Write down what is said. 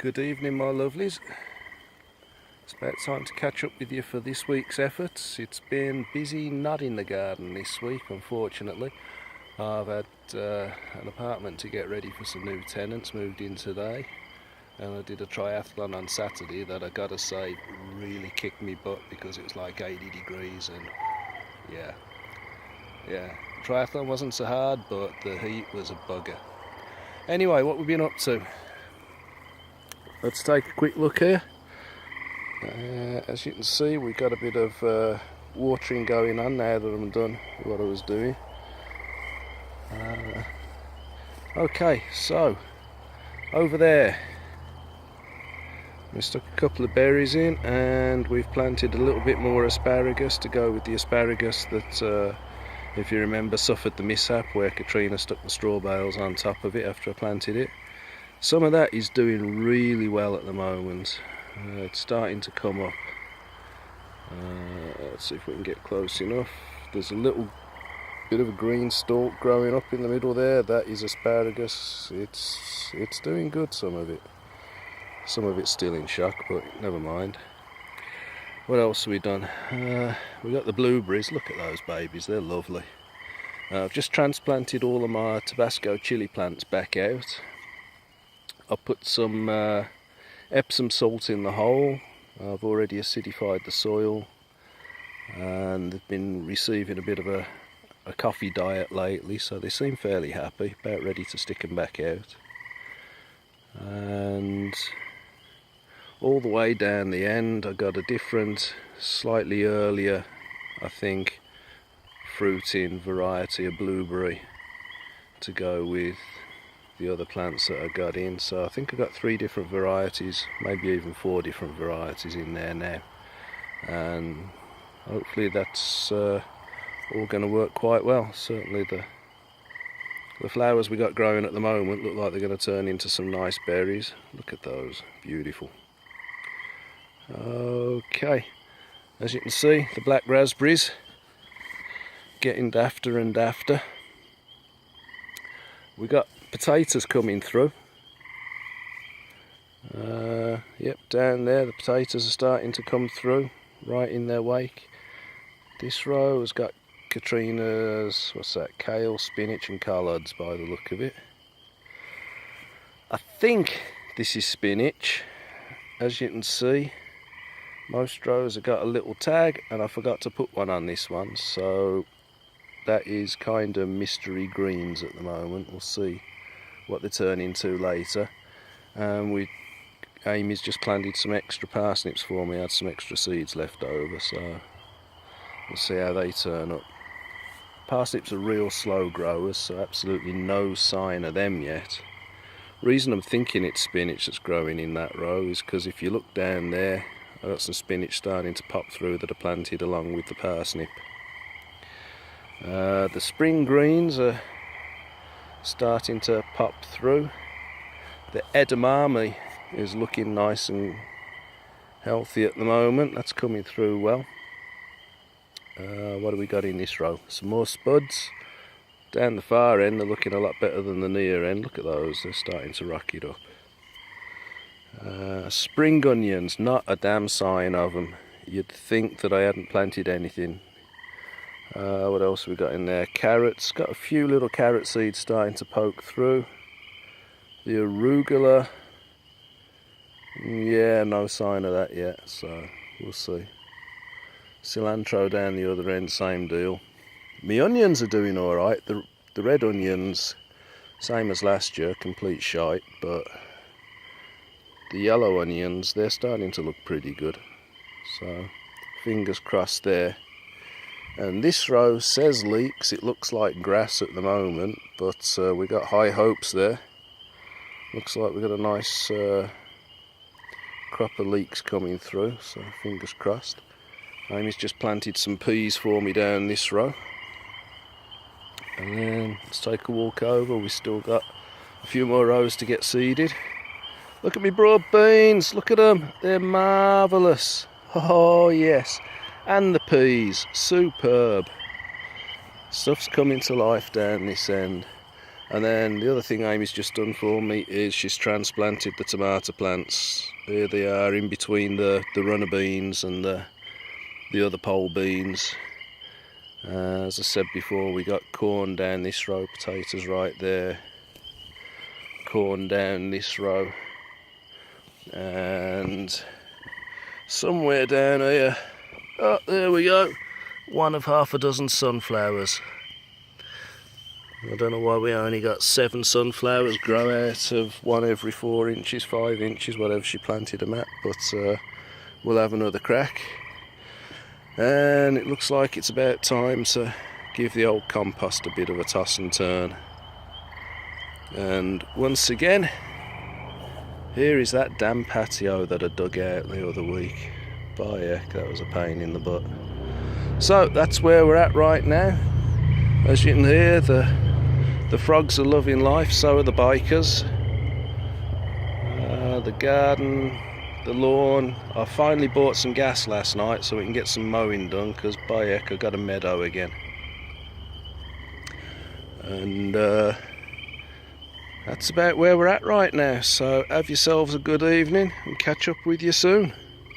Good evening, my lovelies. It's about time to catch up with you for this week's efforts. It's been busy not in the garden this week, unfortunately. I've had an apartment to get ready for some new tenants, moved in today, and I did a triathlon on Saturday that I gotta say really kicked me butt because it was like 80 degrees and yeah, triathlon wasn't so hard, but the heat was a bugger. Anyway, what we've been up to. Let's take a quick look here. As you can see, we've got a bit of watering going on now that I'm done with what I was doing. Okay, so over there we stuck a couple of berries in, and we've planted a little bit more asparagus to go with the asparagus that, if you remember, suffered the mishap where Katrina stuck the straw bales on top of it after I planted it. Some of that is doing really well at the moment. It's starting to come up. Let's see if we can get close enough. There's a little bit of a green stalk growing up in the middle there. That is asparagus. It's doing good, some of it. Some of it's still in shock, but never mind. What else have we done? We got the blueberries. Look at those babies, they're lovely. I've just transplanted all of my Tabasco chili plants back out. I put some Epsom salt in the hole. I've already acidified the soil, and they've been receiving a bit of a coffee diet lately, so they seem fairly happy, about ready to stick them back out. And all the way down the end I got a different, slightly earlier, I think, fruiting variety of blueberry to go with the other plants that I got in. So I think I got 3 different varieties, maybe even 4 different varieties in there now, and hopefully that's all going to work quite well. Certainly the flowers we got growing at the moment look like they're going to turn into some nice berries. Look at those, beautiful. Okay, as you can see, the black raspberries getting dafter and dafter. We got potatoes coming through. Yep, down there the potatoes are starting to come through right in their wake. This row has got Katrina's, what's that, kale, spinach and collards by the look of it. I think this is spinach. As you can see, most rows have got a little tag, and I forgot to put one on this one, so that is kind of mystery greens at the moment. We'll see what they turn into later. Amy's just planted some extra parsnips for me, had some extra seeds left over, so we'll see how they turn up. Parsnips are real slow growers, so absolutely no sign of them yet. Reason I'm thinking it's spinach that's growing in that row is because if you look down there, I've got some spinach starting to pop through that I planted along with the parsnip. The spring greens are starting to pop through. The edamame is looking nice and healthy at the moment. That's coming through well. What have we got in this row? Some more spuds. Down the far end they're looking a lot better than the near end. Look at those, they're starting to rock it up. Spring onions, not a damn sign of them. You'd think that I hadn't planted anything. What else have we got in there? Carrots, got a few little carrot seeds starting to poke through. The arugula, yeah, no sign of that yet, so we'll see. Cilantro down the other end, same deal. My onions are doing alright. The red onions, same as last year, complete shite, but the yellow onions, they're starting to look pretty good, so fingers crossed there. And this row says leeks. It looks like grass at the moment, but we got high hopes there. Looks like we've got a nice crop of leeks coming through, so fingers crossed. Amy's just planted some peas for me down this row. And then let's take a walk over. We've still got a few more rows to get seeded. Look at me broad beans, look at them, they're marvellous. Oh yes. And the peas, superb. Stuff's coming to life down this end. And then the other thing Amy's just done for me is she's transplanted the tomato plants. Here they are in between the runner beans and the other pole beans. As I said before, we got corn down this row, potatoes right there, corn down this row, and somewhere down here, oh, there we go, one of half a dozen sunflowers. I don't know why we only got 7 sunflowers grow out of 1 every 4 inches, 5 inches, whatever she planted them at, but we'll have another crack. And it looks like it's about time to give the old compost a bit of a toss and turn. And once again, here is that damn patio that I dug out the other week. By heck, that was a pain in the butt. So that's where we're at right now. As you can hear, the frogs are loving life, so are the bikers. The garden, the lawn. I finally bought some gas last night so we can get some mowing done, because by heck I got a meadow again. And that's about where we're at right now. So have yourselves a good evening and catch up with you soon.